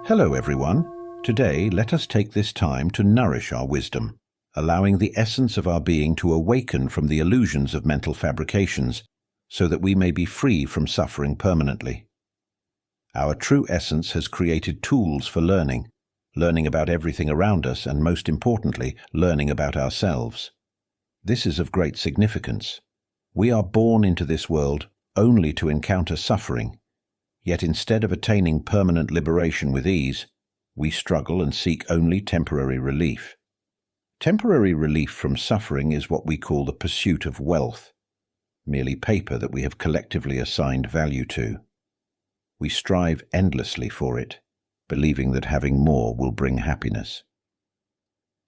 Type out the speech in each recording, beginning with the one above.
Hello everyone. Today let us take this time to nourish our wisdom, allowing the essence of our being to awaken from the illusions of mental fabrications, so that we may be free from suffering permanently. Our true essence has created tools for learning about everything around us and, most importantly, learning about ourselves. This is of great significance. We are born into this world only to encounter suffering, yet instead of attaining permanent liberation with ease, we struggle and seek only temporary relief. Temporary relief from suffering is what we call the pursuit of wealth, merely paper that we have collectively assigned value to. We strive endlessly for it, believing that having more will bring happiness.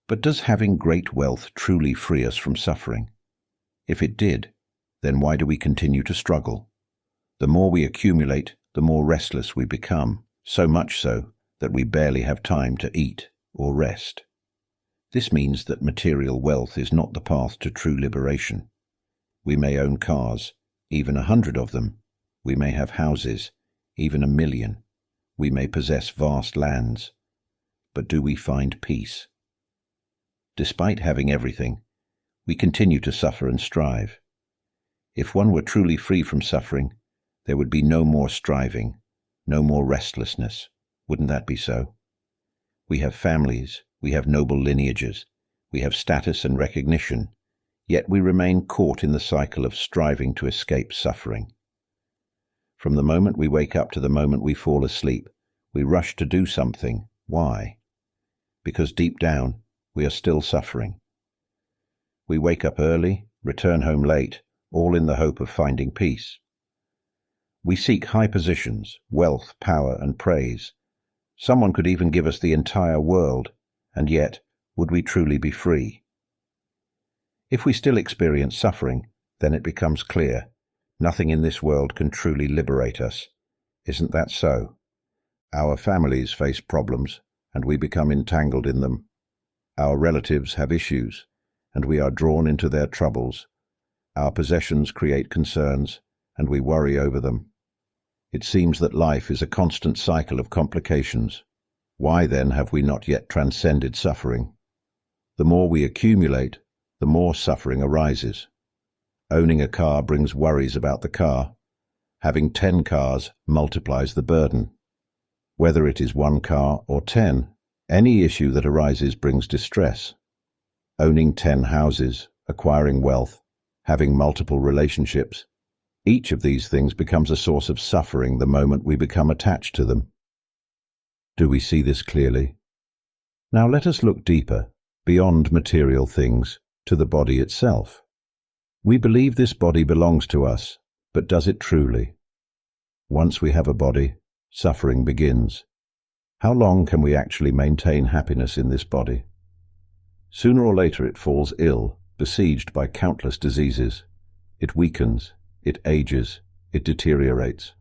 But does having great wealth truly free us from suffering? If it did, then why do we continue to struggle? The more we accumulate, the more restless we become, so much so that we barely have time to eat or rest. This means that material wealth is not the path to true liberation. We may own cars, even 100 of them. We may have houses, even 1 million. We may possess vast lands. But do we find peace? Despite having everything, we continue to suffer and strive. If one were truly free from suffering, there would be no more striving, no more restlessness. Wouldn't that be so? We have families, we have noble lineages, we have status and recognition, yet we remain caught in the cycle of striving to escape suffering. From the moment we wake up to the moment we fall asleep, we rush to do something. Why? Because deep down, we are still suffering. We wake up early, return home late, all in the hope of finding peace. We seek high positions, wealth, power, and praise. Someone could even give us the entire world, and yet, would we truly be free? If we still experience suffering, then it becomes clear, nothing in this world can truly liberate us. Isn't that so? Our families face problems, and we become entangled in them. Our relatives have issues, and we are drawn into their troubles. Our possessions create concerns, and we worry over them. It seems that life is a constant cycle of complications. Why then have we not yet transcended suffering? The more we accumulate, the more suffering arises. Owning a car brings worries about the car. Having 10 cars multiplies the burden. Whether it is 1 car or 10, any issue that arises brings distress. Owning 10 houses, acquiring wealth, having multiple relationships, each of these things becomes a source of suffering the moment we become attached to them. Do we see this clearly? Now let us look deeper, beyond material things, to the body itself. We believe this body belongs to us, but does it truly? Once we have a body, suffering begins. How long can we actually maintain happiness in this body? Sooner or later it falls ill, besieged by countless diseases. It weakens, it ages, it deteriorates.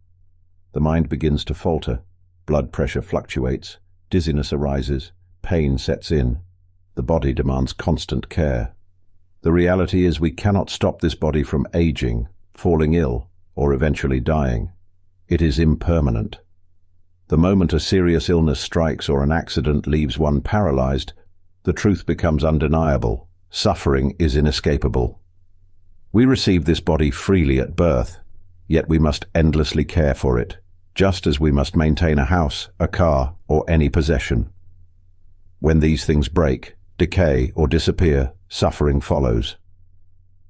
The mind begins to falter, blood pressure fluctuates, dizziness arises, pain sets in. The body demands constant care. The reality is we cannot stop this body from aging, falling ill, or eventually dying. It is impermanent. The moment a serious illness strikes or an accident leaves one paralyzed, the truth becomes undeniable. Suffering is inescapable. We receive this body freely at birth, yet we must endlessly care for it, just as we must maintain a house, a car, or any possession. When these things break, decay, or disappear, suffering follows.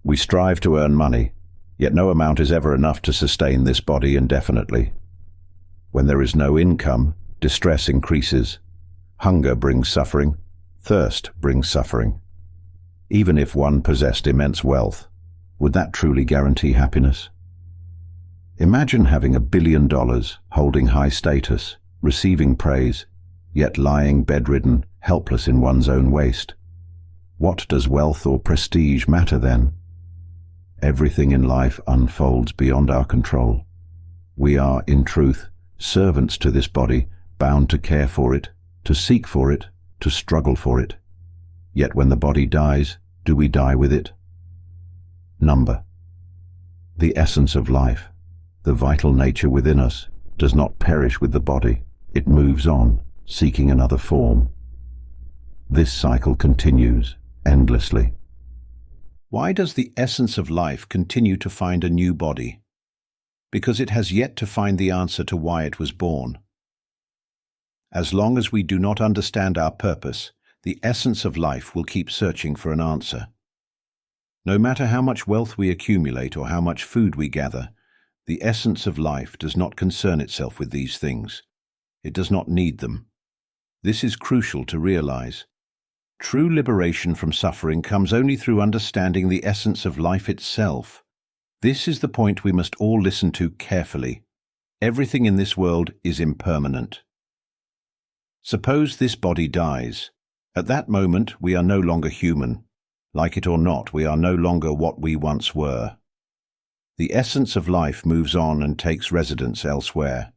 We strive to earn money, yet no amount is ever enough to sustain this body indefinitely. When there is no income, distress increases. Hunger brings suffering, thirst brings suffering. Even if one possessed immense wealth, would that truly guarantee happiness? Imagine having $1 billion, holding high status, receiving praise, yet lying bedridden, helpless in one's own waste. What does wealth or prestige matter then? Everything in life unfolds beyond our control. We are, in truth, servants to this body, bound to care for it, to seek for it, to struggle for it. Yet when the body dies, do we die with it? Number. The essence of life, the vital nature within us, does not perish with the body. It moves on, seeking another form. This cycle continues endlessly. Why does the essence of life continue to find a new body? Because it has yet to find the answer to why it was born. As long as we do not understand our purpose, the essence of life will keep searching for an answer. No matter how much wealth we accumulate or how much food we gather, the essence of life does not concern itself with these things. It does not need them. This is crucial to realize. True liberation from suffering comes only through understanding the essence of life itself. This is the point we must all listen to carefully. Everything in this world is impermanent. Suppose this body dies. At that moment, we are no longer human. Like it or not, we are no longer what we once were. The essence of life moves on and takes residence elsewhere.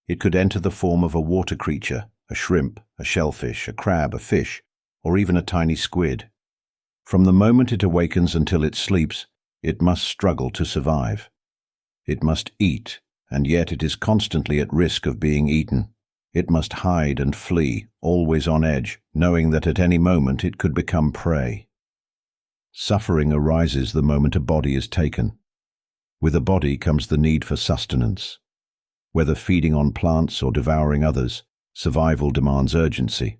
It could enter the form of a water creature, a shrimp, a shellfish, a crab, a fish, or even a tiny squid. From the moment it awakens until it sleeps, it must struggle to survive. It must eat, and yet it is constantly at risk of being eaten. It must hide and flee, always on edge, knowing that at any moment it could become prey. Suffering arises the moment a body is taken. With a body comes the need for sustenance. Whether feeding on plants or devouring others, survival demands urgency.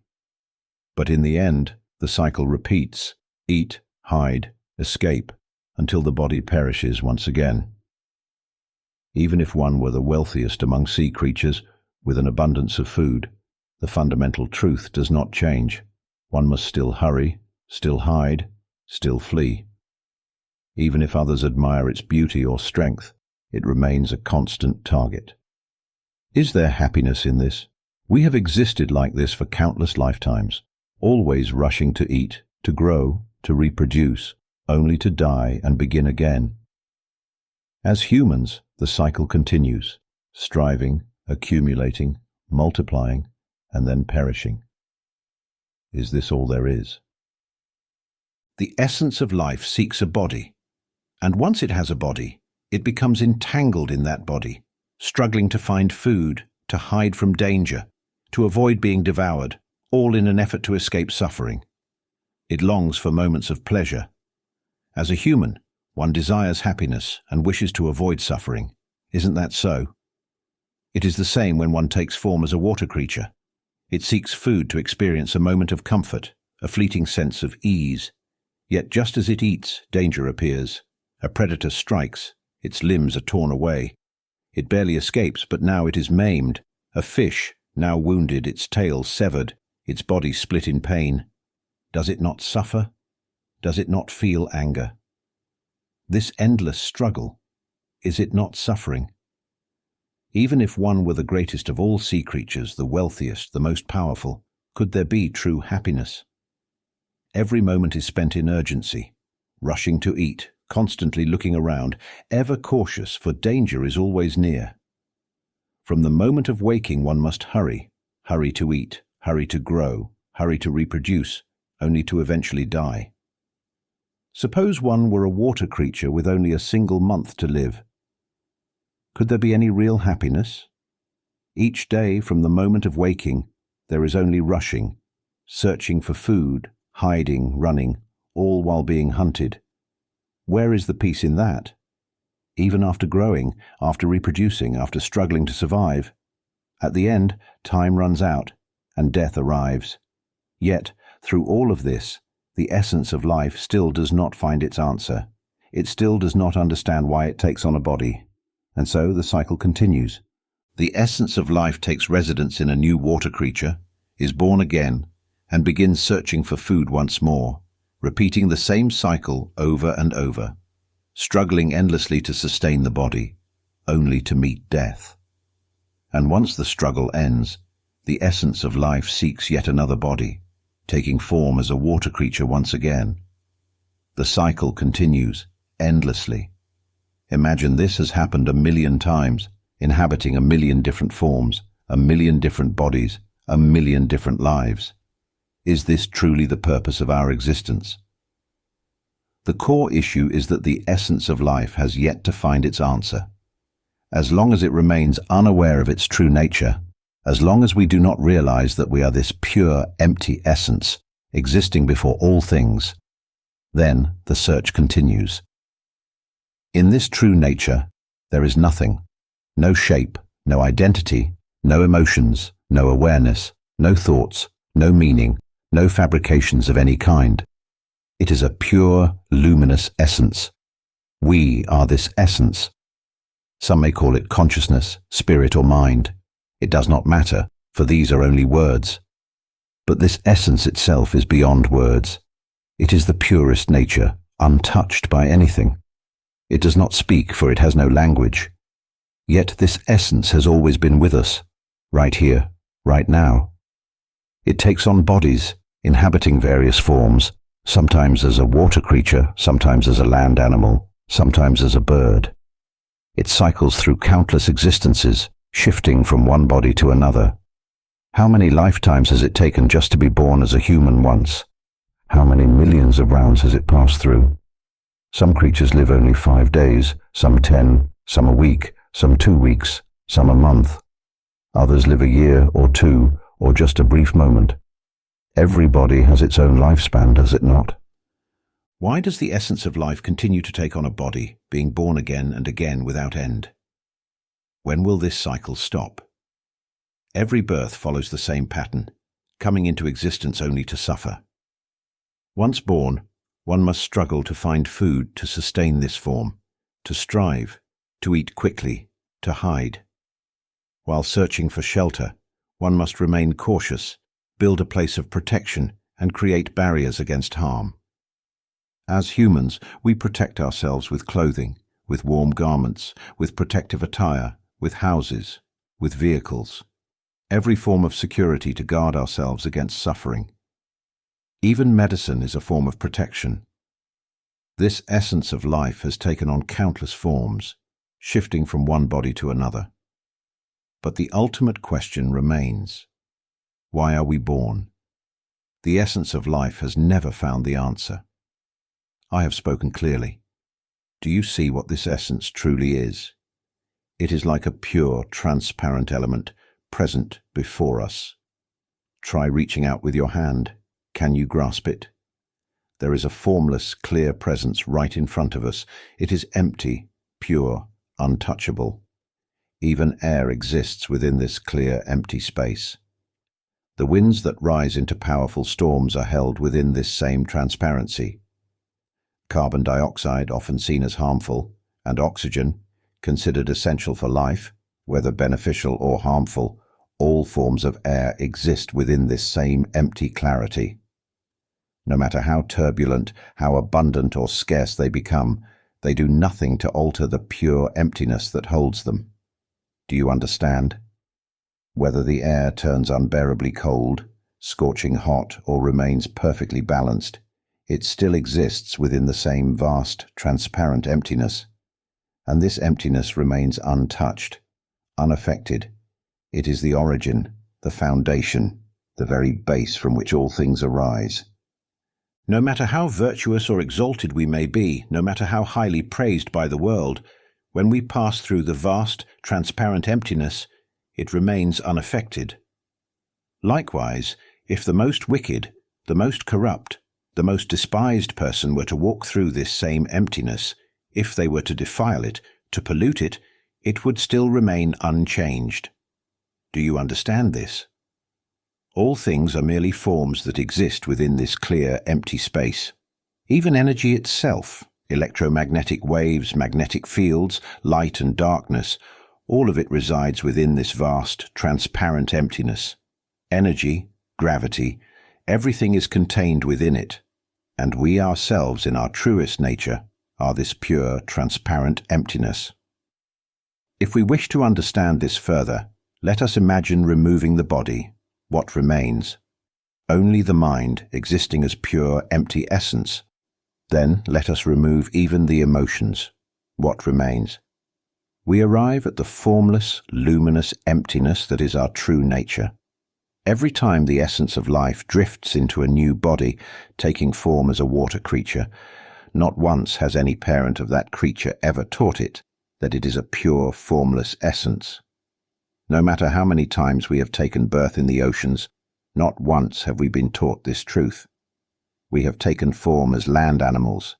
But in the end, the cycle repeats: eat, hide, escape, until the body perishes once again. Even if one were the wealthiest among sea creatures, with an abundance of food, the fundamental truth does not change. One must still hurry, still hide, still flee. Even if others admire its beauty or strength, it remains a constant target. Is there happiness in this? We have existed like this for countless lifetimes, always rushing to eat, to grow, to reproduce, only to die and begin again. As humans, the cycle continues, striving, accumulating, multiplying, and then perishing. Is this all there is? The essence of life seeks a body, and once it has a body, it becomes entangled in that body, struggling to find food, to hide from danger, to avoid being devoured, all in an effort to escape suffering. It longs for moments of pleasure. As a human, one desires happiness and wishes to avoid suffering. Isn't that so? It is the same when one takes form as a water creature. It seeks food to experience a moment of comfort, a fleeting sense of ease. Yet just as it eats, danger appears. A predator strikes, its limbs are torn away. It barely escapes, but now it is maimed. A fish, now wounded, its tail severed, its body split in pain. Does it not suffer? Does it not feel anger? This endless struggle, is it not suffering? Even if one were the greatest of all sea creatures, the wealthiest, the most powerful, could there be true happiness? Every moment is spent in urgency, rushing to eat, constantly looking around, ever cautious, for danger is always near. From the moment of waking one must hurry, hurry to eat, hurry to grow, hurry to reproduce, only to eventually die. Suppose one were a water creature with only a single month to live. Could there be any real happiness? Each day, from the moment of waking, there is only rushing, searching for food, hiding, running, all while being hunted. Where is the peace in that? Even after growing, after reproducing, after struggling to survive, at the end, time runs out and death arrives. Yet, through all of this, the essence of life still does not find its answer. It still does not understand why it takes on a body. And so the cycle continues. The essence of life takes residence in a new water creature, is born again, and begins searching for food once more, repeating the same cycle over and over, struggling endlessly to sustain the body, only to meet death. And once the struggle ends, the essence of life seeks yet another body, taking form as a water creature once again. The cycle continues, endlessly. Imagine this has happened 1,000,000 times, inhabiting 1,000,000 different forms, 1,000,000 different bodies, 1,000,000 different lives. Is this truly the purpose of our existence? The core issue is that the essence of life has yet to find its answer. As long as it remains unaware of its true nature, As long as we do not realize that we are this pure, empty essence, existing before all things, then the search continues. In this true nature, there is nothing, no shape, no identity, no emotions, no awareness, no thoughts, no meaning, no fabrications of any kind. It is a pure, luminous essence. We are this essence. Some may call it consciousness, spirit, or mind. It does not matter, for these are only words. But this essence itself is beyond words. It is the purest nature, untouched by anything. It does not speak, for it has no language. Yet this essence has always been with us, right here, right now. It takes on bodies, inhabiting various forms, sometimes as a water creature, sometimes as a land animal, sometimes as a bird. It cycles through countless existences, shifting from one body to another. How many lifetimes has it taken just to be born as a human once? How many millions of rounds has it passed through? Some creatures live only 5 days, some 10, some a week, some 2 weeks, some a month. Others live a year or 2, or just a brief moment. Every body has its own lifespan, does it not? Why does the essence of life continue to take on a body, being born again and again without end? When will this cycle stop? Every birth follows the same pattern, coming into existence only to suffer. Once born, one must struggle to find food to sustain this form, to strive, to eat quickly, to hide. While searching for shelter, one must remain cautious, build a place of protection, and create barriers against harm. As humans, we protect ourselves with clothing, with warm garments, with protective attire, with houses, with vehicles. Every form of security to guard ourselves against suffering. Even medicine is a form of protection. This essence of life has taken on countless forms, shifting from one body to another. But the ultimate question remains: why are we born? The essence of life has never found the answer. I have spoken clearly. Do you see what this essence truly is? It is like a pure, transparent element present before us. Try reaching out with your hand. Can you grasp it? There is a formless, clear presence right in front of us. It is empty, pure, untouchable. Even air exists within this clear, empty space. The winds that rise into powerful storms are held within this same transparency. Carbon dioxide, often seen as harmful, and oxygen, considered essential for life, whether beneficial or harmful, all forms of air exist within this same empty clarity. No matter how turbulent, how abundant or scarce they become, they do nothing to alter the pure emptiness that holds them. Do you understand? Whether the air turns unbearably cold, scorching hot, or remains perfectly balanced, it still exists within the same vast, transparent emptiness. And this emptiness remains untouched, unaffected. It is the origin, the foundation, the very base from which all things arise. No matter how virtuous or exalted we may be, no matter how highly praised by the world, when we pass through the vast, transparent emptiness, it remains unaffected. Likewise, if the most wicked, the most corrupt, the most despised person were to walk through this same emptiness, if they were to defile it, to pollute it, it would still remain unchanged. Do you understand this? All things are merely forms that exist within this clear, empty space. Even energy itself, electromagnetic waves, magnetic fields, light and darkness, all of it resides within this vast, transparent emptiness. Energy, gravity, everything is contained within it, and we ourselves in our truest nature are this pure, transparent emptiness. If we wish to understand this further, let us imagine removing the body. What remains? Only the mind, existing as pure, empty essence. Then let us remove even the emotions. What remains? We arrive at the formless, luminous emptiness that is our true nature. Every time the essence of life drifts into a new body, taking form as a water creature, not once has any parent of that creature ever taught it that it is a pure, formless essence. No matter how many times we have taken birth in the oceans, not once have we been taught this truth. We have taken form as land animals,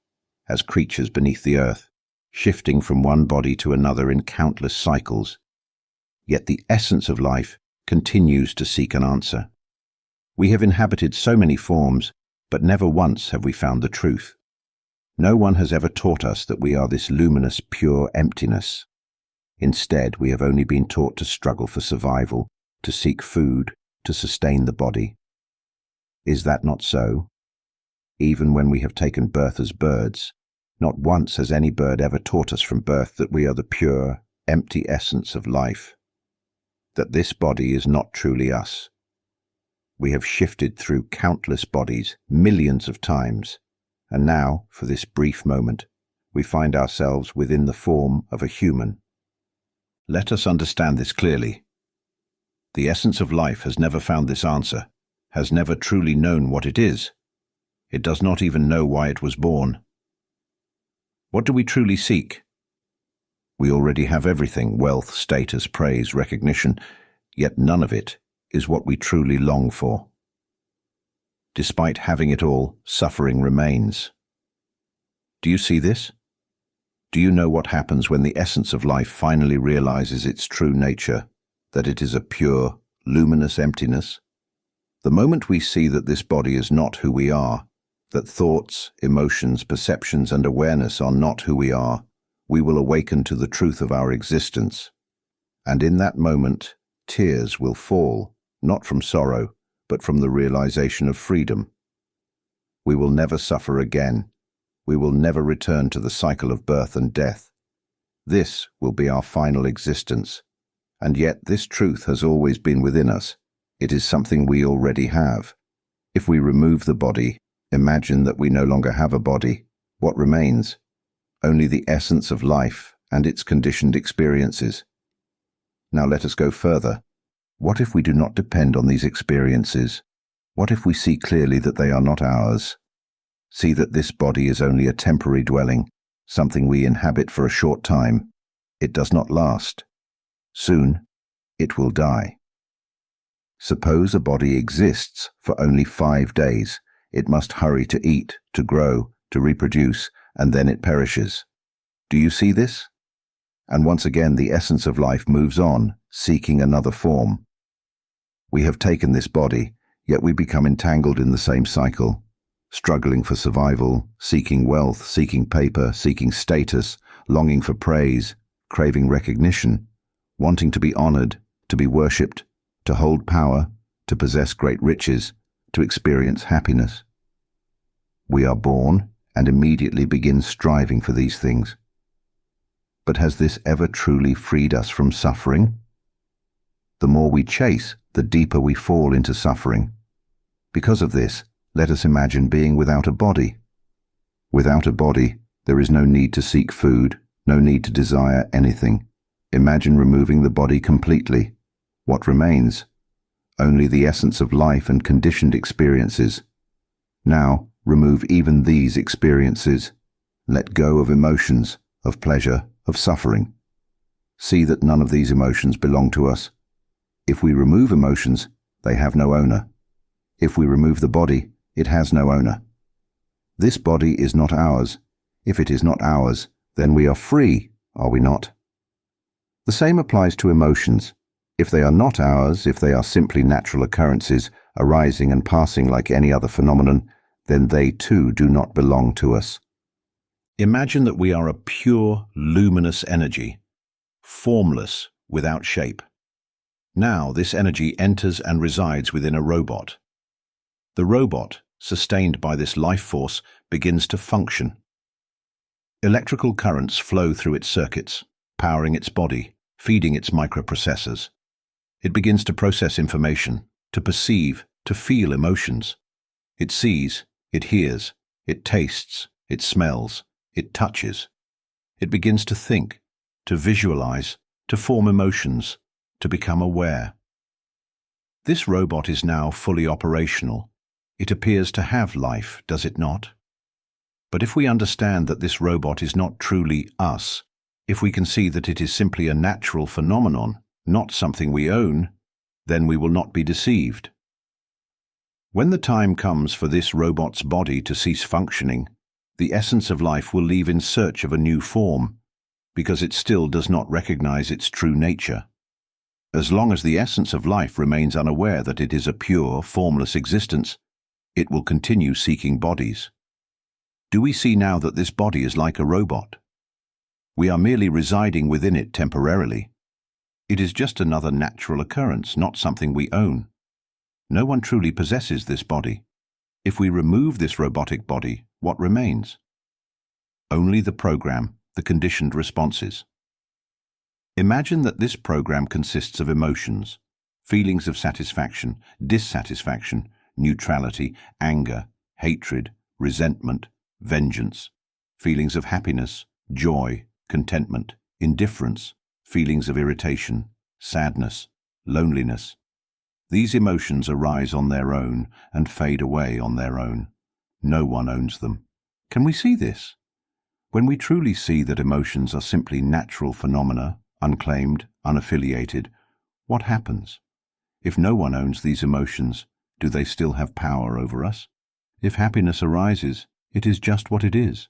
as creatures beneath the earth, shifting from one body to another in countless cycles. Yet the essence of life continues to seek an answer. We have inhabited so many forms, but never once have we found the truth. No one has ever taught us that we are this luminous, pure emptiness. Instead, we have only been taught to struggle for survival, to seek food, to sustain the body. Is that not so? Even when we have taken birth as birds, not once has any bird ever taught us from birth that we are the pure, empty essence of life, that this body is not truly us. We have shifted through countless bodies, millions of times, and now, for this brief moment, we find ourselves within the form of a human. Let us understand this clearly. The essence of life has never found this answer, has never truly known what it is. It does not even know why it was born. What do we truly seek? We already have everything: wealth, status, praise, recognition, yet none of it is what we truly long for. Despite having it all, suffering remains. Do you see this? Do you know what happens when the essence of life finally realizes its true nature, that it is a pure, luminous emptiness? The moment we see that this body is not who we are, that thoughts, emotions, perceptions, and awareness are not who we are, we will awaken to the truth of our existence. And in that moment, tears will fall, not from sorrow, but from the realization of freedom. We will never suffer again. We will never return to the cycle of birth and death. This will be our final existence. And yet this truth has always been within us. It is something we already have. If we remove the body, imagine that we no longer have a body. What remains? Only the essence of life and its conditioned experiences. Now let us go further. What if we do not depend on these experiences? What if we see clearly that they are not ours? See that this body is only a temporary dwelling, something we inhabit for a short time. It does not last. Soon, it will die. Suppose a body exists for only 5 days. It must hurry to eat, to grow, to reproduce, and then it perishes. Do you see this? And once again, the essence of life moves on, seeking another form. We have taken this body, yet we become entangled in the same cycle, struggling for survival, seeking wealth, seeking paper, seeking status, longing for praise, craving recognition, wanting to be honored, to be worshipped, to hold power, to possess great riches, to experience happiness. We are born and immediately begin striving for these things. But has this ever truly freed us from suffering? The more we chase, the deeper we fall into suffering. Because of this, let us imagine being without a body. Without a body, there is no need to seek food, no need to desire anything. Imagine removing the body completely. What remains? Only the essence of life and conditioned experiences. Now, remove even these experiences. Let go of emotions, of pleasure, of suffering. See that none of these emotions belong to us. If we remove emotions, they have no owner. If we remove the body, it has no owner. This body is not ours. If it is not ours, then we are free, are we not? The same applies to emotions. If they are not ours, if they are simply natural occurrences, arising and passing like any other phenomenon, then they too do not belong to us. Imagine that we are a pure, luminous energy, formless, without shape. Now this energy enters and resides within a robot. The robot, sustained by this life force, begins to function. Electrical currents flow through its circuits, powering its body, feeding its microprocessors. It begins to process information, to perceive, to feel emotions. It sees, it hears, it tastes, it smells, it touches. It begins to think, to visualize, to form emotions, to become aware. This robot is now fully operational. It appears to have life, does it not? But if we understand that this robot is not truly us, if we can see that it is simply a natural phenomenon, not something we own, then we will not be deceived. When the time comes for this robot's body to cease functioning, the essence of life will leave in search of a new form, because it still does not recognize its true nature. As long as the essence of life remains unaware that it is a pure, formless existence, it will continue seeking bodies. Do we see now that this body is like a robot? We are merely residing within it temporarily. It is just another natural occurrence, not something we own. No one truly possesses this body. If we remove this robotic body, what remains? Only the program, the conditioned responses. Imagine that this program consists of emotions, feelings of satisfaction, dissatisfaction, neutrality, anger, hatred, resentment, vengeance, feelings of happiness, joy, contentment, indifference, feelings of irritation, sadness, loneliness. These emotions arise on their own and fade away on their own. No one owns them. Can we see this? When we truly see that emotions are simply natural phenomena, unclaimed, unaffiliated, what happens? If no one owns these emotions, do they still have power over us? If happiness arises, it is just what it is.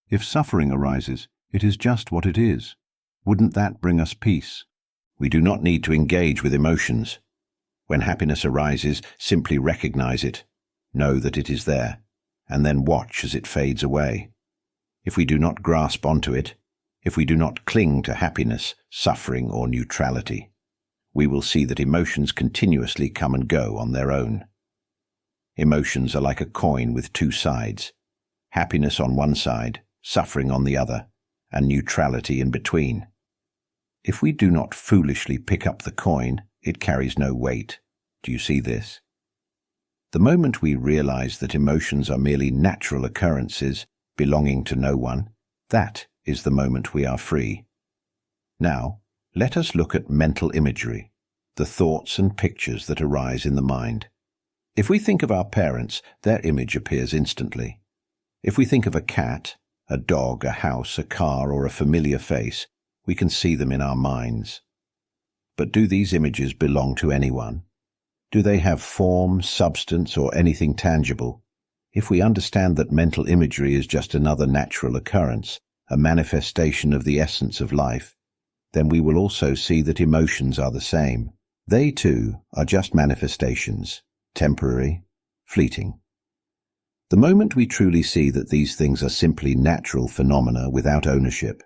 If suffering arises, it is just what it is. Wouldn't that bring us peace? We do not need to engage with emotions. When happiness arises, simply recognize it, know that it is there, and then watch as it fades away. If we do not grasp onto it, if we do not cling to happiness, suffering, or neutrality, we will see that emotions continuously come and go on their own. Emotions are like a coin with two sides, happiness on one side, suffering on the other, and neutrality in between. If we do not foolishly pick up the coin, it carries no weight. Do you see this? The moment we realize that emotions are merely natural occurrences belonging to no one, that is the moment we are free. Now, let us look at mental imagery, the thoughts and pictures that arise in the mind. If we think of our parents, their image appears instantly. If we think of a cat, a dog, a house, a car, or a familiar face, we can see them in our minds. But do these images belong to anyone? Do they have form, substance, or anything tangible? If we understand that mental imagery is just another natural occurrence, a manifestation of the essence of life, then we will also see that emotions are the same. They, too, are just manifestations, temporary, fleeting. The moment we truly see that these things are simply natural phenomena without ownership,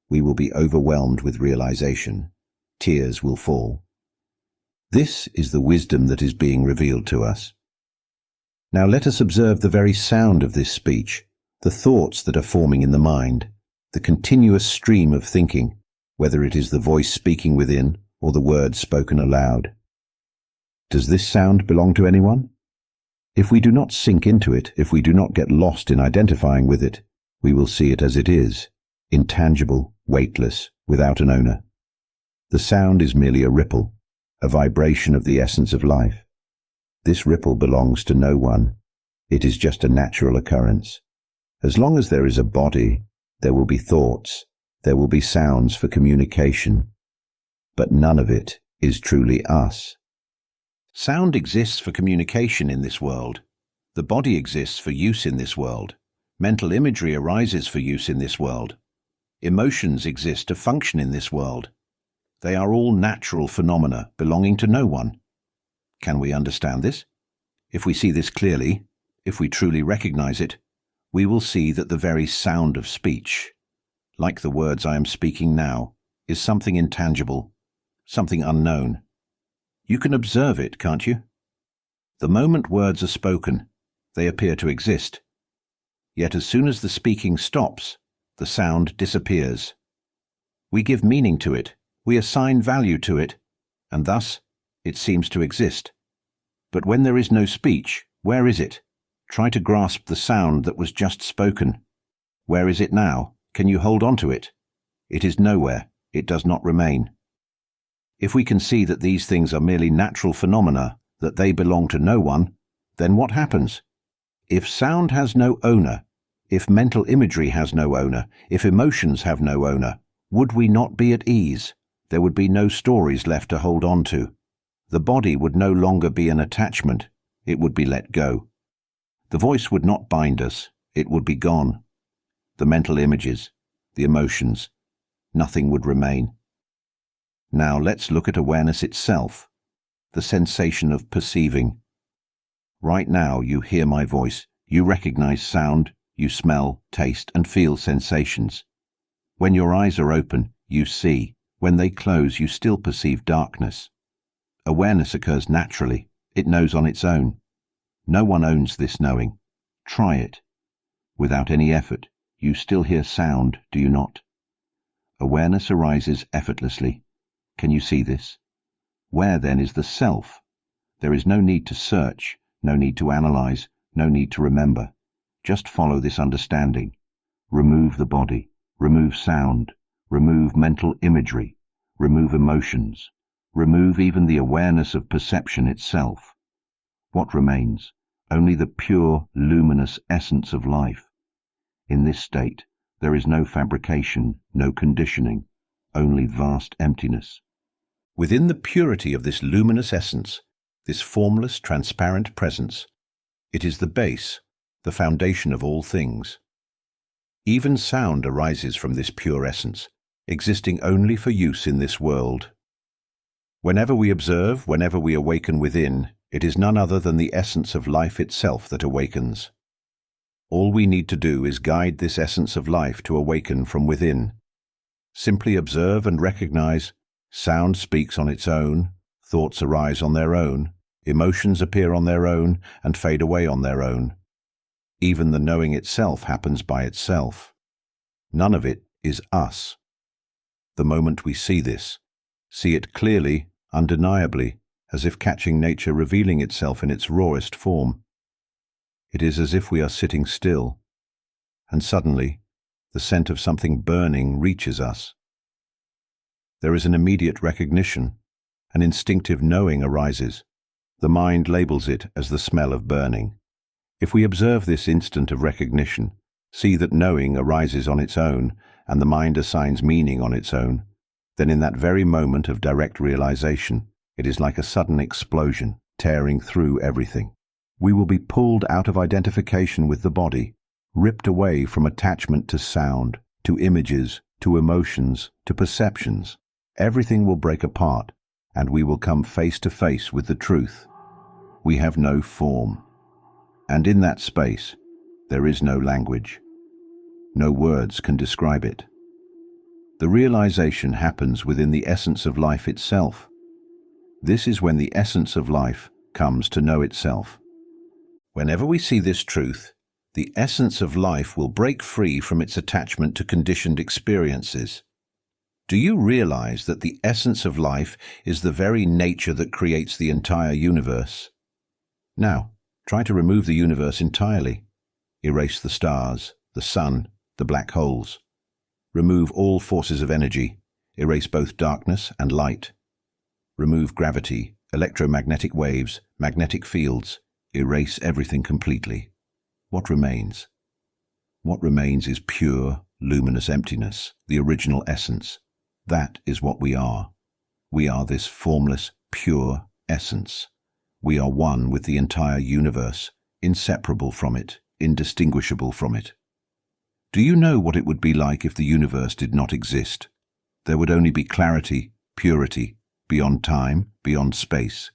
we will be overwhelmed with realization. Tears will fall. This is the wisdom that is being revealed to us. Now let us observe the very sound of this speech, the thoughts that are forming in the mind, the continuous stream of thinking, whether it is the voice speaking within or the words spoken aloud. Does this sound belong to anyone? If we do not sink into it, if we do not get lost in identifying with it, we will see it as it is, intangible, weightless, without an owner. The sound is merely a ripple, a vibration of the essence of life. This ripple belongs to no one. It is just a natural occurrence. As long as there is a body, there will be thoughts, there will be sounds for communication, but none of it is truly us. Sound exists for communication in this world. The body exists for use in this world. Mental imagery arises for use in this world. Emotions exist to function in this world. They are all natural phenomena belonging to no one. Can we understand this? If we see this clearly, if we truly recognize it, we will see that the very sound of speech, like the words I am speaking now, is something intangible, something unknown. You can observe it, can't you? The moment words are spoken, they appear to exist. Yet as soon as the speaking stops, the sound disappears. We give meaning to it, we assign value to it, and thus it seems to exist. But when there is no speech, where is it? Try to grasp the sound that was just spoken. Where is it now? Can you hold on to it? It is nowhere. It does not remain. If we can see that these things are merely natural phenomena, that they belong to no one, then what happens? If sound has no owner, if mental imagery has no owner, if emotions have no owner, would we not be at ease? There would be no stories left to hold on to. The body would no longer be an attachment, it would be let go. The voice would not bind us, it would be gone. The mental images, the emotions, nothing would remain. Now let's look at awareness itself, the sensation of perceiving. Right now you hear my voice, you recognize sound, you smell, taste, and feel sensations. When your eyes are open, you see. When they close, you still perceive darkness. Awareness occurs naturally. It knows on its own. No one owns this knowing. Try it. Without any effort, you still hear sound, do you not? Awareness arises effortlessly. Can you see this? Where then is the self? There is no need to search, no need to analyze, no need to remember. Just follow this understanding. Remove the body, remove sound, remove mental imagery, remove emotions, remove even the awareness of perception itself. What remains? Only the pure, luminous essence of life. In this state, there is no fabrication, no conditioning, only vast emptiness. Within the purity of this luminous essence, this formless, transparent presence, it is the base, the foundation of all things. Even sound arises from this pure essence, existing only for use in this world. Whenever we observe, whenever we awaken within, it is none other than the essence of life itself that awakens. All we need to do is guide this essence of life to awaken from within. Simply observe and recognize. Sound speaks on its own, thoughts arise on their own, emotions appear on their own and fade away on their own. Even the knowing itself happens by itself. None of it is us. The moment we see this, see it clearly, undeniably, as if catching nature revealing itself in its rawest form. It is as if we are sitting still, and suddenly the scent of something burning reaches us. There is an immediate recognition, an instinctive knowing arises. The mind labels it as the smell of burning. If we observe this instant of recognition, see that knowing arises on its own, and the mind assigns meaning on its own, then in that very moment of direct realization, it is like a sudden explosion, tearing through everything. We will be pulled out of identification with the body, ripped away from attachment to sound, to images, to emotions, to perceptions. Everything will break apart, and we will come face to face with the truth. We have no form. And in that space, there is no language. No words can describe it. The realization happens within the essence of life itself. This is when the essence of life comes to know itself. Whenever we see this truth, the essence of life will break free from its attachment to conditioned experiences. Do you realize that the essence of life is the very nature that creates the entire universe? Now, try to remove the universe entirely. Erase the stars, the sun, the black holes. Remove all forces of energy. Erase both darkness and light. Remove gravity, electromagnetic waves, magnetic fields. Erase everything completely. What remains? What remains is pure, luminous emptiness, the original essence. That is what we are. We are this formless, pure essence. We are one with the entire universe, inseparable from it, indistinguishable from it. Do you know what it would be like if the universe did not exist? There would only be clarity, purity, beyond time, beyond space.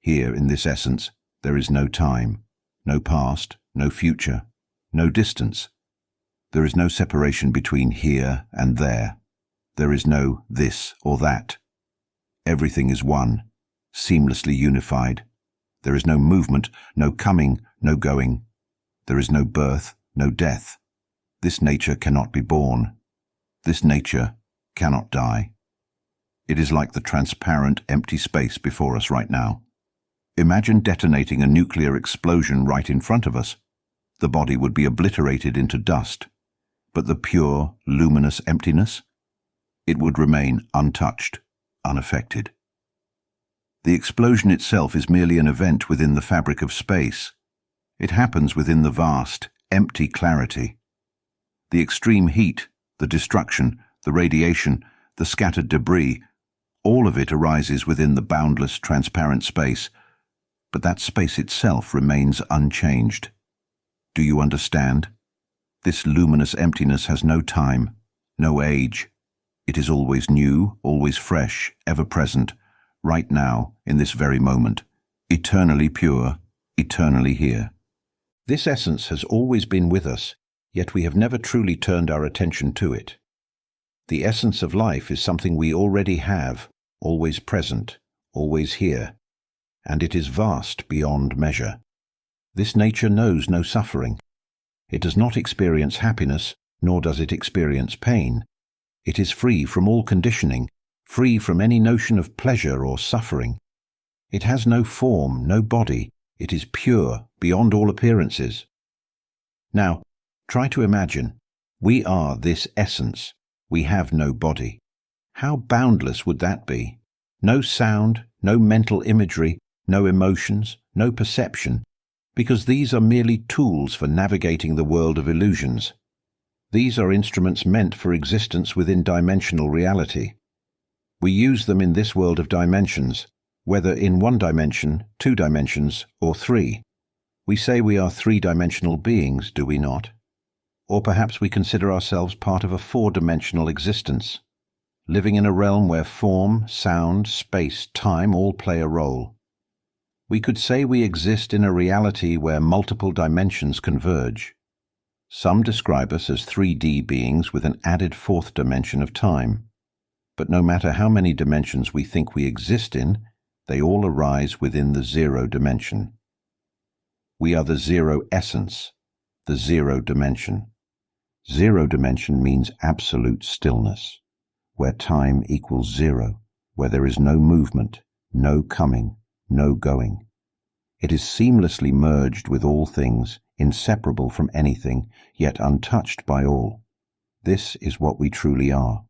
Here, in this essence, there is no time, no past, no future, no distance. There is no separation between here and there. There is no this or that. Everything is one, seamlessly unified. There is no movement, no coming, no going. There is no birth, no death. This nature cannot be born. This nature cannot die. It is like the transparent, empty space before us right now. Imagine detonating a nuclear explosion right in front of us. The body would be obliterated into dust. But the pure, luminous emptiness? It would remain untouched, unaffected. The explosion itself is merely an event within the fabric of space. It happens within the vast, empty clarity. The extreme heat, the destruction, the radiation, the scattered debris All of it arises within the boundless, transparent space, but that space itself remains unchanged. Do you understand? This luminous emptiness has no time, no age. It is always new, always fresh, ever present, right now, in this very moment, eternally pure, eternally here. This essence has always been with us, yet we have never truly turned our attention to it. The essence of life is something we already have, always present, always here, and it is vast beyond measure. This nature knows no suffering. It does not experience happiness, nor does it experience pain. It is free from all conditioning, free from any notion of pleasure or suffering. It has no form, no body. It is pure, beyond all appearances. Now, try to imagine. We are this essence. We have no body. How boundless would that be? No sound, no mental imagery, no emotions, no perception, because these are merely tools for navigating the world of illusions. These are instruments meant for existence within dimensional reality. We use them in this world of dimensions, whether in one dimension, 2 dimensions, or 3. We say we are 3-dimensional beings, do we not? Or perhaps we consider ourselves part of a 4-dimensional existence, living in a realm where form, sound, space, time all play a role. We could say we exist in a reality where multiple dimensions converge. Some describe us as 3D beings with an added 4th dimension of time. But no matter how many dimensions we think we exist in, they all arise within the 0 dimension. We are the 0 essence, the 0 dimension. 0 dimension means absolute stillness, where time equals 0, where there is no movement, no coming, no going. It is seamlessly merged with all things, inseparable from anything, yet untouched by all. This is what we truly are.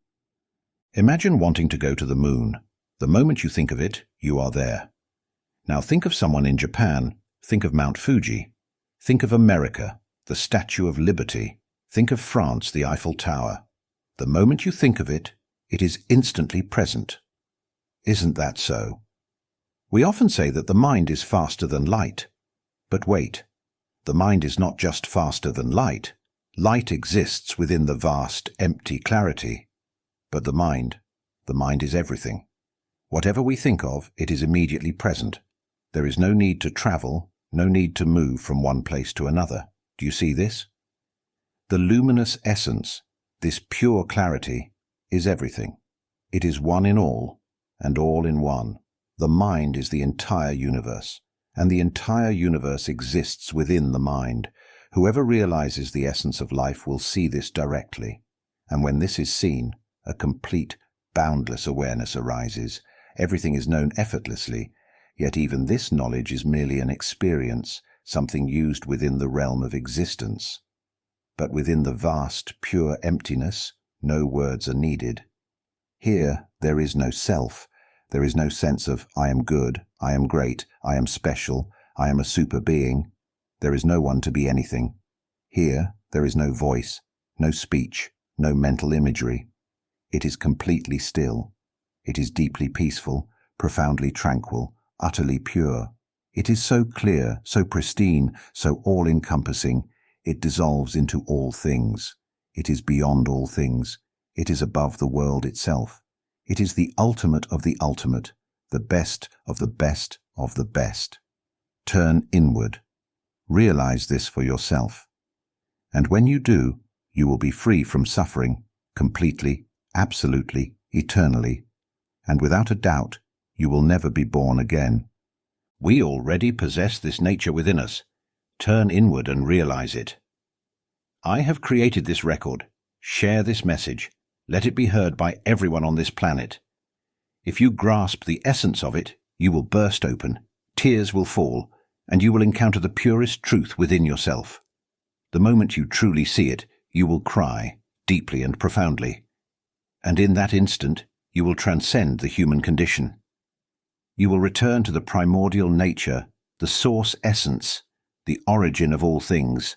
Imagine wanting to go to the moon. The moment you think of it, you are there. Now think of someone in Japan. Think of Mount Fuji. Think of America, the Statue of Liberty. Think of France, the Eiffel Tower. The moment you think of it, it is instantly present. Isn't that so? We often say that the mind is faster than light. But wait, the mind is not just faster than light. Light exists within the vast, empty clarity. But the mind is everything. Whatever we think of, it is immediately present. There is no need to travel, no need to move from one place to another. Do you see this? The luminous essence, this pure clarity, is everything. It is one in all, and all in one. The mind is the entire universe, and the entire universe exists within the mind. Whoever realizes the essence of life will see this directly. And when this is seen, a complete, boundless awareness arises. Everything is known effortlessly, yet even this knowledge is merely an experience, something used within the realm of existence. But within the vast, pure emptiness, no words are needed. Here, there is no self. There is no sense of, I am good, I am great, I am special, I am a super being. There is no one to be anything. Here, there is no voice, no speech, no mental imagery. It is completely still. It is deeply peaceful, profoundly tranquil, utterly pure. It is so clear, so pristine, so all-encompassing. It dissolves into all things. It is beyond all things. It is above the world itself. It is the ultimate of the ultimate, the best of the best of the best. Turn inward. Realize this for yourself. And when you do, you will be free from suffering, completely, absolutely, eternally. And without a doubt, you will never be born again. We already possess this nature within us. Turn inward and realize it. I have created this record. Share this message. Let it be heard by everyone on this planet. If you grasp the essence of it, you will burst open, tears will fall, and you will encounter the purest truth within yourself. The moment you truly see it, you will cry, deeply and profoundly. And in that instant, you will transcend the human condition. You will return to the primordial nature, the source essence, the origin of all things.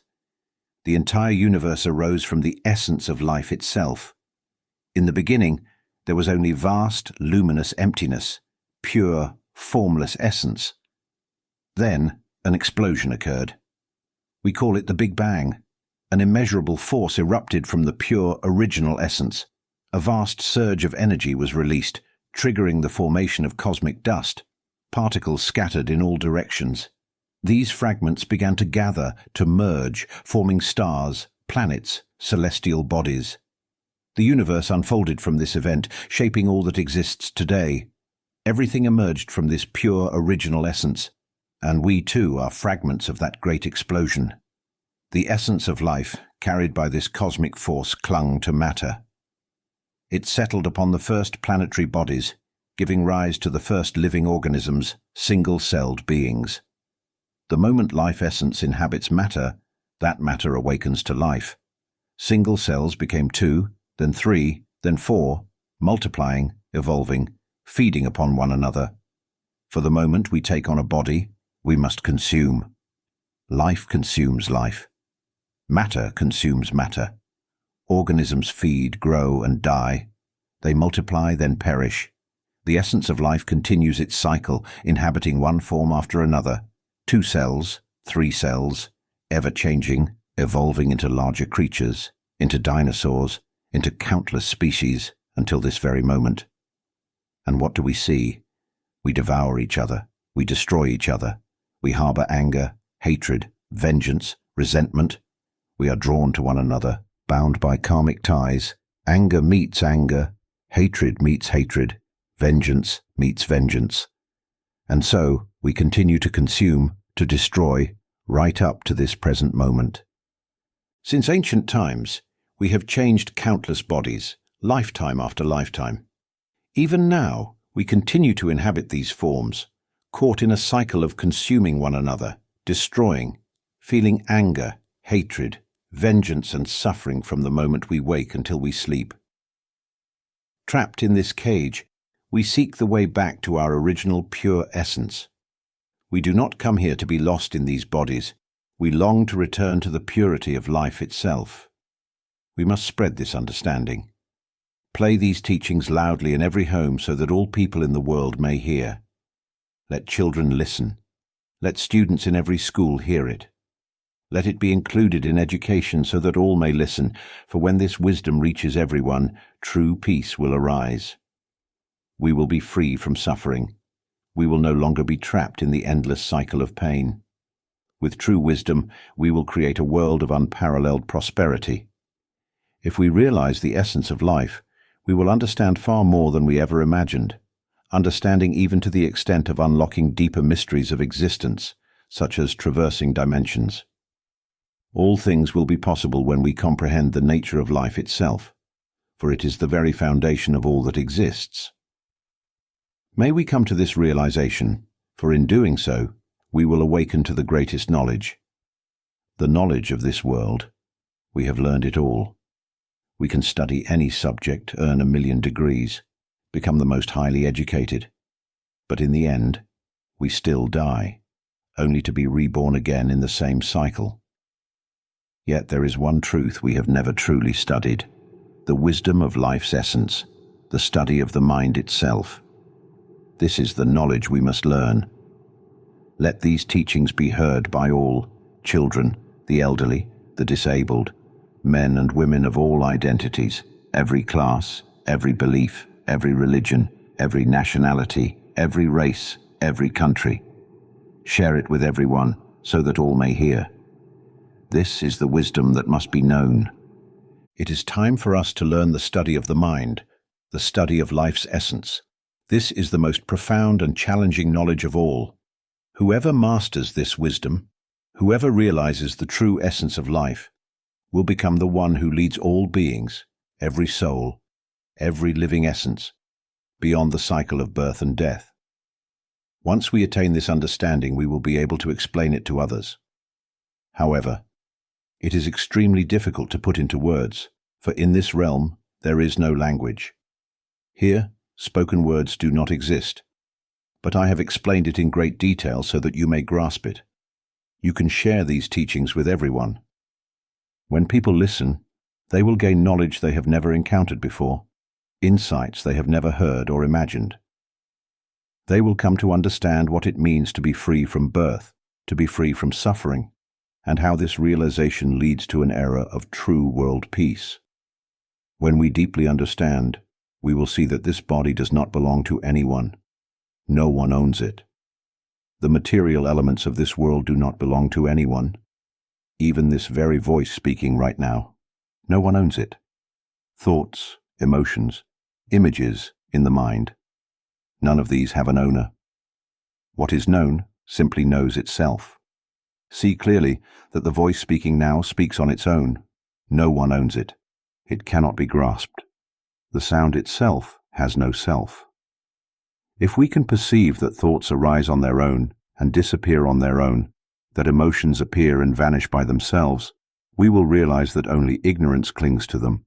The entire universe arose from the essence of life itself. In the beginning, there was only vast, luminous emptiness, pure, formless essence. Then an explosion occurred. We call it the Big Bang. An immeasurable force erupted from the pure, original essence. A vast surge of energy was released, triggering the formation of cosmic dust. Particles scattered in all directions. These fragments began to gather, to merge, forming stars, planets, celestial bodies. The universe unfolded from this event, shaping all that exists today. Everything emerged from this pure, original essence, and we too are fragments of that great explosion. The essence of life, carried by this cosmic force, clung to matter. It settled upon the first planetary bodies, giving rise to the first living organisms, single-celled beings. The moment life essence inhabits matter, that matter awakens to life. Single cells became 2, then 3, then 4, multiplying, evolving, feeding upon one another. For the moment we take on a body, we must consume. Life consumes life. Matter consumes matter. Organisms feed, grow, and die. They multiply, then perish. The essence of life continues its cycle, inhabiting one form after another. 2 cells, 3 cells, ever-changing, evolving into larger creatures, into dinosaurs, into countless species, until this very moment. And what do we see? We devour each other. We destroy each other. We harbor anger, hatred, vengeance, resentment. We are drawn to one another, bound by karmic ties. Anger meets anger. Hatred meets hatred. Vengeance meets vengeance. And so we continue to consume, to destroy, right up to this present moment. Since ancient times, we have changed countless bodies, lifetime after lifetime. Even now, we continue to inhabit these forms, caught in a cycle of consuming one another, destroying, feeling anger, hatred, vengeance and suffering from the moment we wake until we sleep. Trapped in this cage, we seek the way back to our original pure essence. We do not come here to be lost in these bodies. We long to return to the purity of life itself. We must spread this understanding. Play these teachings loudly in every home so that all people in the world may hear. Let children listen. Let students in every school hear it. Let it be included in education so that all may listen, for when this wisdom reaches everyone, true peace will arise. We will be free from suffering. We will no longer be trapped in the endless cycle of pain. With true wisdom, we will create a world of unparalleled prosperity. If we realize the essence of life, we will understand far more than we ever imagined, understanding even to the extent of unlocking deeper mysteries of existence, such as traversing dimensions. All things will be possible when we comprehend the nature of life itself, for it is the very foundation of all that exists. May we come to this realization, for in doing so, we will awaken to the greatest knowledge. The knowledge of this world. We have learned it all. We can study any subject, earn 1,000,000 degrees, become the most highly educated. But in the end, we still die, only to be reborn again in the same cycle. Yet there is one truth we have never truly studied, the wisdom of life's essence, the study of the mind itself. This is the knowledge we must learn. Let these teachings be heard by all, children, the elderly, the disabled, men and women of all identities, every class, every belief, every religion, every nationality, every race, every country. Share it with everyone so that all may hear. This is the wisdom that must be known. It is time for us to learn the study of the mind, the study of life's essence. This is the most profound and challenging knowledge of all. Whoever masters this wisdom, whoever realizes the true essence of life, will become the one who leads all beings, every soul, every living essence, beyond the cycle of birth and death. Once we attain this understanding, we will be able to explain it to others. However, it is extremely difficult to put into words, for in this realm there is no language. Here, spoken words do not exist, but I have explained it in great detail so that you may grasp it. You can share these teachings with everyone. When people listen, they will gain knowledge they have never encountered before. insights they have never heard or imagined. They will come to understand what it means to be free from birth, to be free from suffering, and how this realization leads to an era of true world peace. When we deeply understand, we will see that this body does not belong to anyone. No one owns it. The material elements of this world do not belong to anyone. Even this very voice speaking right now, no one owns it. Thoughts, emotions, images in the mind, none of these have an owner. What is known simply knows itself. See clearly that the voice speaking now speaks on its own. No one owns it. It cannot be grasped. The sound itself has no self. If we can perceive that thoughts arise on their own and disappear on their own, that emotions appear and vanish by themselves, we will realize that only ignorance clings to them.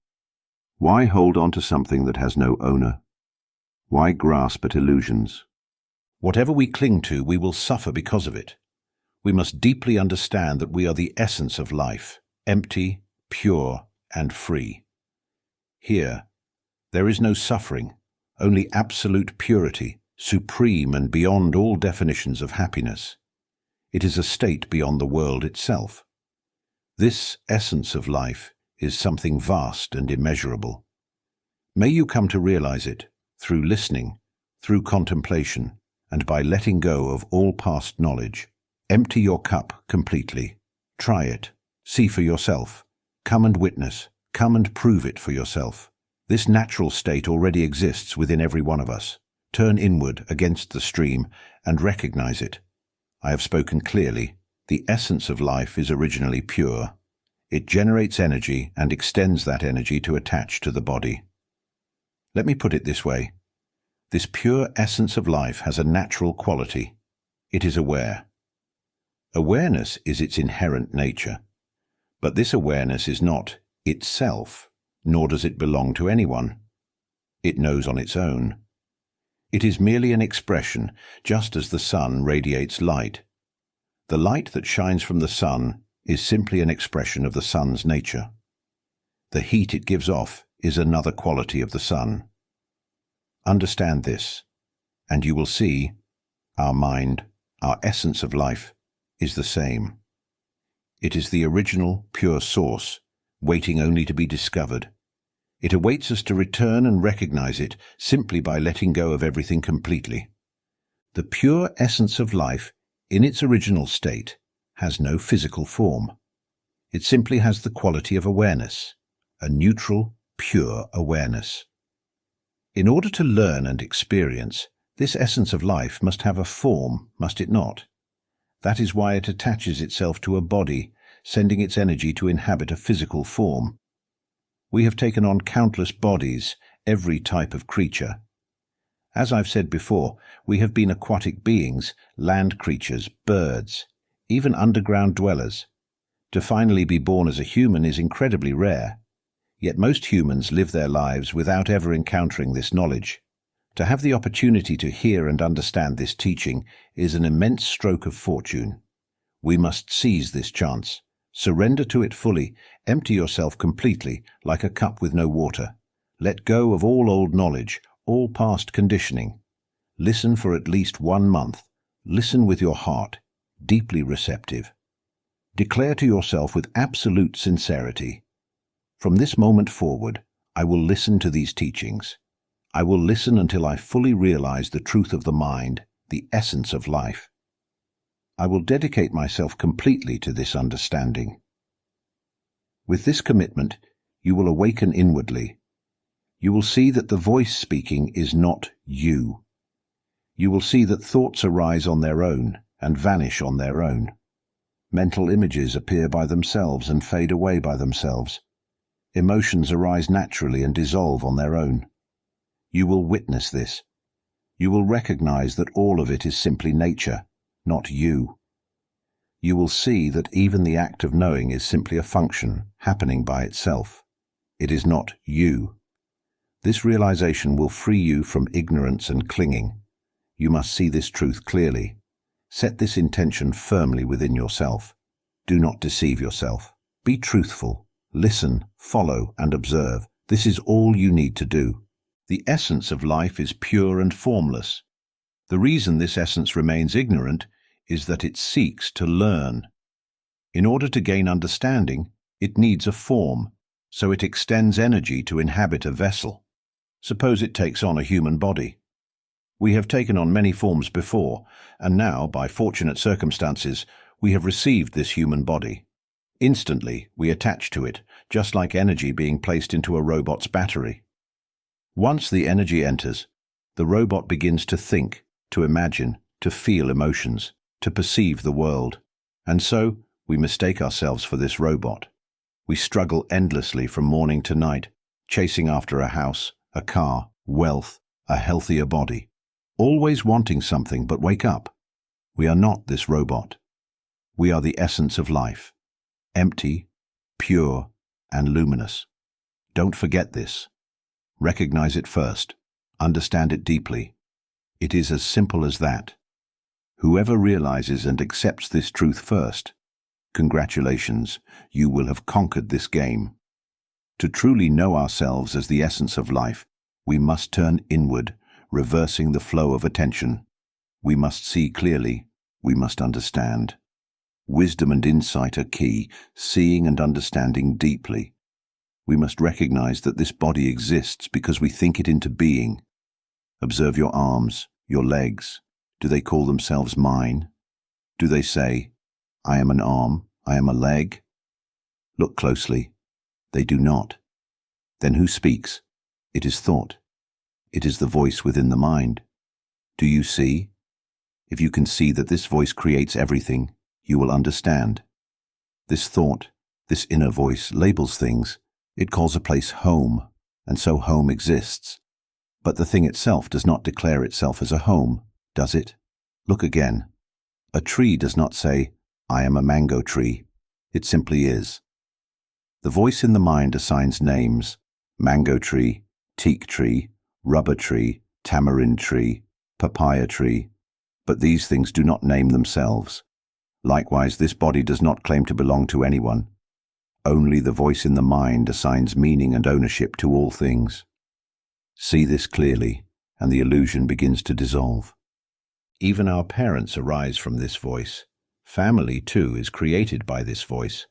Why hold on to something that has no owner? Why grasp at illusions? Whatever we cling to, we will suffer because of it. We must deeply understand that we are the essence of life, empty, pure, and free. Here, there is no suffering, only absolute purity, supreme and beyond all definitions of happiness. It is a state beyond the world itself. This essence of life is something vast and immeasurable. May you come to realize it through listening, through contemplation, and by letting go of all past knowledge. Empty your cup completely. Try it. See for yourself. Come and witness. Come and prove it for yourself. This natural state already exists within every one of us. Turn inward against the stream and recognize it. I have spoken clearly. The essence of life is originally pure. It generates energy and extends that energy to attach to the body. Let me put it this way. This pure essence of life has a natural quality. It is aware. Awareness is its inherent nature. But this awareness is not itself, nor does it belong to anyone. It knows on its own. It is merely an expression, just as the sun radiates light. The light that shines from the sun is simply an expression of the sun's nature. The heat it gives off is another quality of the sun. Understand this, and you will see our mind, our essence of life, is the same. It is the original, pure source, waiting only to be discovered. It awaits us to return and recognize it simply by letting go of everything completely. The pure essence of life, in its original state, has no physical form. It simply has the quality of awareness, a neutral, pure awareness. In order to learn and experience, this essence of life must have a form, must it not? That is why it attaches itself to a body, sending its energy to inhabit a physical form. We have taken on countless bodies, every type of creature. As I've said before, we have been aquatic beings, land creatures, birds, even underground dwellers. To finally be born as a human is incredibly rare. Yet most humans live their lives without ever encountering this knowledge. To have the opportunity to hear and understand this teaching is an immense stroke of fortune. We must seize this chance. Surrender to it fully, empty yourself completely, like a cup with no water. Let go of all old knowledge, all past conditioning. Listen for at least 1 month. Listen with your heart, deeply receptive. Declare to yourself with absolute sincerity, from this moment forward, I will listen to these teachings. I will listen until I fully realize the truth of the mind, the essence of life. I will dedicate myself completely to this understanding. With this commitment, you will awaken inwardly. You will see that the voice speaking is not you. You will see that thoughts arise on their own and vanish on their own. Mental images appear by themselves and fade away by themselves. Emotions arise naturally and dissolve on their own. You will witness this. You will recognize that all of it is simply nature, not you. You will see that even the act of knowing is simply a function, happening by itself. It is not you. This realization will free you from ignorance and clinging. You must see this truth clearly. Set this intention firmly within yourself. Do not deceive yourself. Be truthful. Listen, follow, and observe. This is all you need to do. The essence of life is pure and formless. The reason this essence remains ignorant is that it seeks to learn. In order to gain understanding, it needs a form, so it extends energy to inhabit a vessel. Suppose it takes on a human body. We have taken on many forms before, and now, by fortunate circumstances, we have received this human body. Instantly, we attach to it, just like energy being placed into a robot's battery. Once the energy enters, the robot begins to think, to imagine, to feel emotions, to perceive the world. And so, we mistake ourselves for this robot. We struggle endlessly from morning to night, chasing after a house, a car, wealth, a healthier body. Always wanting something, but wake up. We are not this robot. We are the essence of life, empty, pure, and luminous. Don't forget this. Recognize it first. Understand it deeply. It is as simple as that. Whoever realizes and accepts this truth first, congratulations, you will have conquered this game. To truly know ourselves as the essence of life, we must turn inward, reversing the flow of attention. We must see clearly. We must understand. Wisdom and insight are key, seeing and understanding deeply. We must recognize that this body exists because we think it into being. Observe your arms, your legs. Do they call themselves mine? Do they say, I am an arm, I am a leg? Look closely. They do not. Then who speaks? It is thought. It is the voice within the mind. Do you see? If you can see that this voice creates everything, you will understand. This thought, this inner voice, labels things. It calls a place home, and so home exists. But the thing itself does not declare itself as a home, does it? Look again. A tree does not say, I am a mango tree. It simply is. The voice in the mind assigns names: mango tree, teak tree, rubber tree, tamarind tree, papaya tree. But these things do not name themselves. Likewise, this body does not claim to belong to anyone. Only the voice in the mind assigns meaning and ownership to all things. See this clearly, and the illusion begins to dissolve. Even our parents arise from this voice. Family, too, is created by this voice.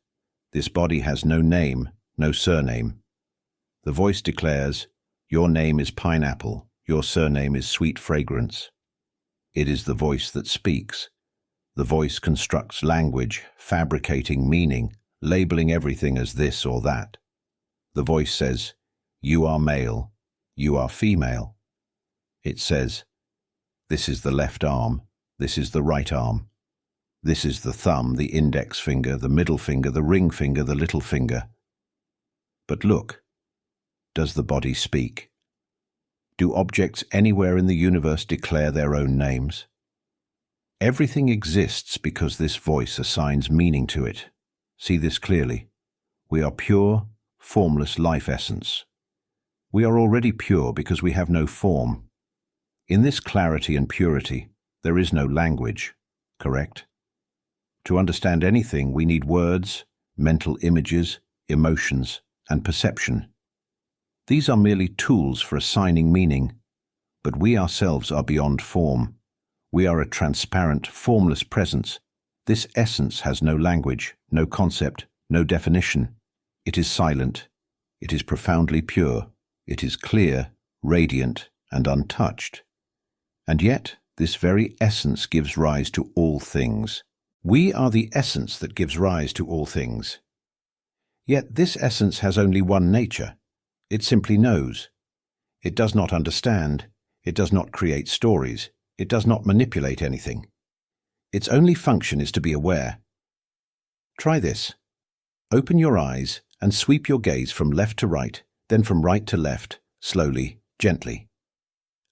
This body has no name, no surname. The voice declares, your name is pineapple, your surname is sweet fragrance. It is the voice that speaks. The voice constructs language, fabricating meaning, labeling everything as this or that. The voice says, you are male, you are female. It says, this is the left arm, this is the right arm. This is the thumb, the index finger, the middle finger, the ring finger, the little finger. But look, does the body speak? Do objects anywhere in the universe declare their own names? Everything exists because this voice assigns meaning to it. See this clearly. We are pure, formless life essence. We are already pure because we have no form. In this clarity and purity, there is no language, correct? To understand anything, we need words, mental images, emotions, and perception. These are merely tools for assigning meaning, but we ourselves are beyond form. We are a transparent, formless presence. This essence has no language, no concept, no definition. It is silent. It is profoundly pure. It is clear, radiant, and untouched. And yet, this very essence gives rise to all things. We are the essence that gives rise to all things. Yet this essence has only one nature. It simply knows. It does not understand. It does not create stories. It does not manipulate anything. Its only function is to be aware. Try this. Open your eyes and sweep your gaze from left to right, then from right to left, slowly, gently.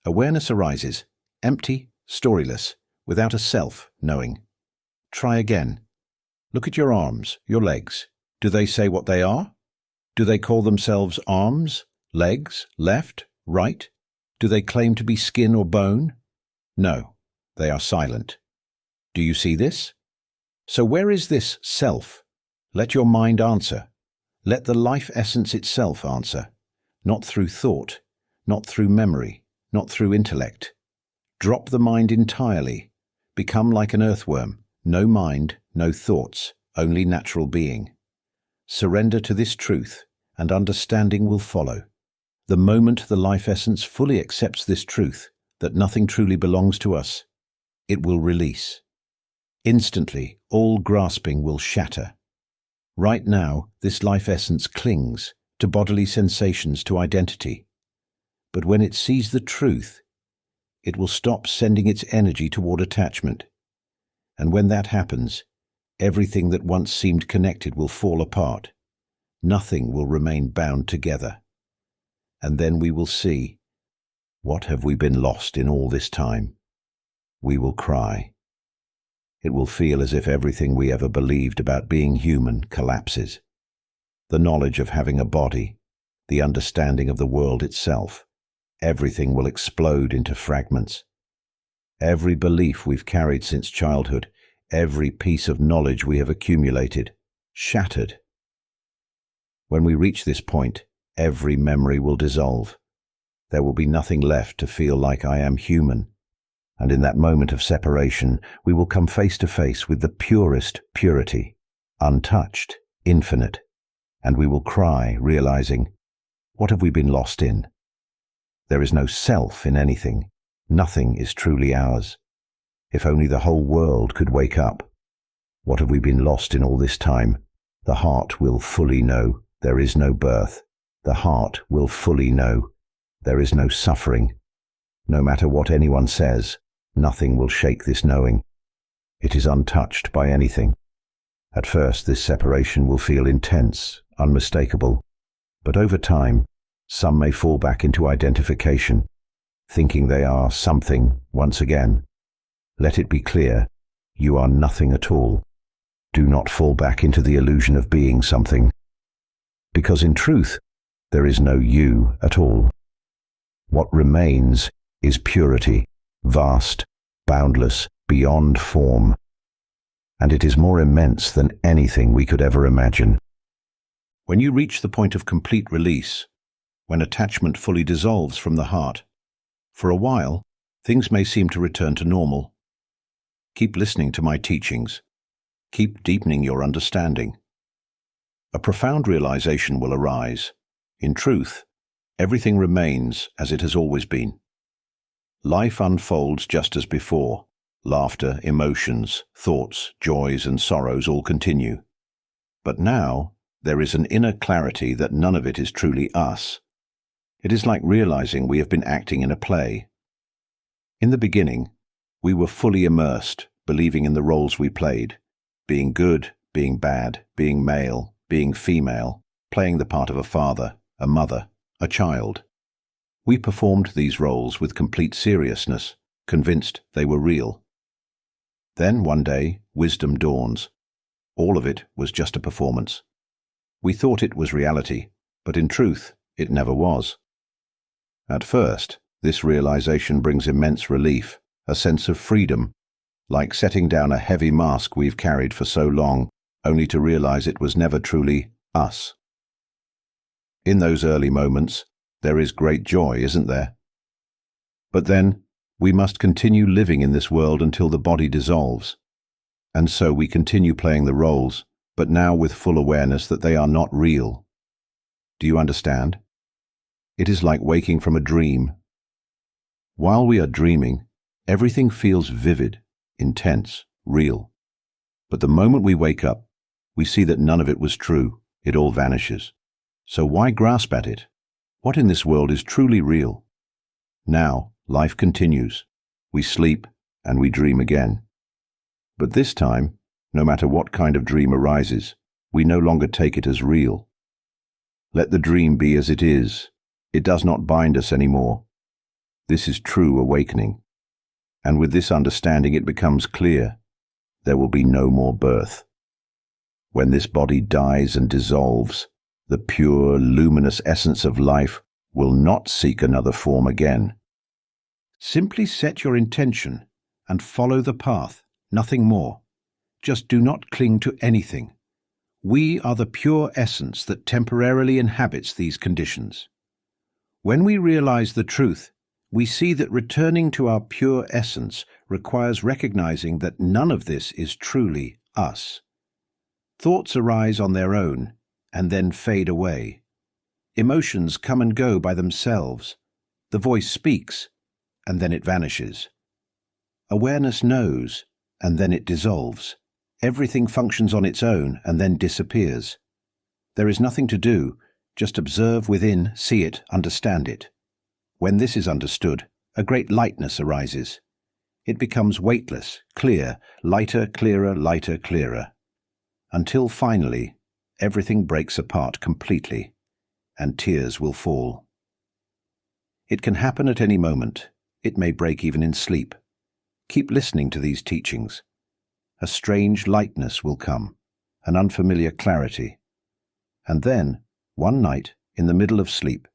Awareness arises, empty, storyless, without a self knowing. Try again. Look at your arms, your legs. Do they say what they are? Do they call themselves arms, legs, left, right? Do they claim to be skin or bone? No, they are silent. Do you see this? So where is this self? Let your mind answer. Let the life essence itself answer. Not through thought, not through memory, not through intellect. Drop the mind entirely. Become like an earthworm. No mind, no thoughts, only natural being. Surrender to this truth, and understanding will follow. The moment the life essence fully accepts this truth, that nothing truly belongs to us, it will release. Instantly, all grasping will shatter. Right now, this life essence clings to bodily sensations, to identity. But when it sees the truth, it will stop sending its energy toward attachment. And when that happens, everything that once seemed connected will fall apart. Nothing will remain bound together. And then we will see, what have we been lost in all this time? We will cry. It will feel as if everything we ever believed about being human collapses. The knowledge of having a body, the understanding of the world itself, everything will explode into fragments. Every belief we've carried since childhood, every piece of knowledge we have accumulated, shattered. When we reach this point, every memory will dissolve. There will be nothing left to feel like I am human. And in that moment of separation, we will come face to face with the purest purity, untouched, infinite. And we will cry, realizing, what have we been lost in? There is no self in anything. Nothing is truly ours. If only the whole world could wake up. What have we been lost in all this time? The heart will fully know there is no birth. The heart will fully know there is no suffering. No matter what anyone says, nothing will shake this knowing. It is untouched by anything. At first, this separation will feel intense, unmistakable. But over time, some may fall back into identification, thinking they are something once again. Let it be clear, you are nothing at all. Do not fall back into the illusion of being something. Because in truth, there is no you at all. What remains is purity, vast, boundless, beyond form. And it is more immense than anything we could ever imagine. When you reach the point of complete release, when attachment fully dissolves from the heart, for a while, things may seem to return to normal. Keep listening to my teachings. Keep deepening your understanding. A profound realization will arise. In truth, everything remains as it has always been. Life unfolds just as before. Laughter, emotions, thoughts, joys and sorrows all continue. But now, there is an inner clarity that none of it is truly us. It is like realizing we have been acting in a play. In the beginning, we were fully immersed, believing in the roles we played, being good, being bad, being male, being female, playing the part of a father, a mother, a child. We performed these roles with complete seriousness, convinced they were real. Then one day, wisdom dawns. All of it was just a performance. We thought it was reality, but in truth, it never was. At first, this realization brings immense relief, a sense of freedom, like setting down a heavy mask we've carried for so long, only to realize it was never truly us. In those early moments, there is great joy, isn't there? But then, we must continue living in this world until the body dissolves. And so we continue playing the roles, but now with full awareness that they are not real. Do you understand? It is like waking from a dream. While we are dreaming, everything feels vivid, intense, real. But the moment we wake up, we see that none of it was true. It all vanishes. So why grasp at it? What in this world is truly real? Now, life continues. We sleep and we dream again. But this time, no matter what kind of dream arises, we no longer take it as real. Let the dream be as it is. It does not bind us anymore. This is true awakening. And with this understanding it becomes clear, there will be no more birth. When this body dies and dissolves, the pure, luminous essence of life will not seek another form again. Simply set your intention and follow the path, nothing more. Just do not cling to anything. We are the pure essence that temporarily inhabits these conditions. When we realize the truth, we see that returning to our pure essence requires recognizing that none of this is truly us. Thoughts arise on their own and then fade away. Emotions come and go by themselves. The voice speaks, and then it vanishes. Awareness knows, and then it dissolves. Everything functions on its own and then disappears. There is nothing to do, just observe within, see it, understand it. When this is understood, a great lightness arises. It becomes weightless, clear, lighter, clearer, lighter, clearer, until finally everything breaks apart completely, and tears will fall. It can happen at any moment. It may break even in sleep. Keep listening to these teachings. A strange lightness will come, an unfamiliar clarity. And then, one night, in the middle of sleep,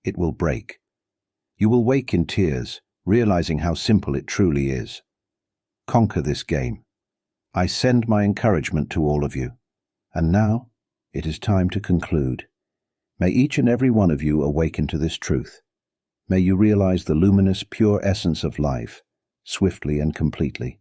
it will break. You will wake in tears, realizing how simple it truly is. Conquer this game. I send my encouragement to all of you. And now, it is time to conclude. May each and every one of you awaken to this truth. May you realize the luminous, pure essence of life, swiftly and completely.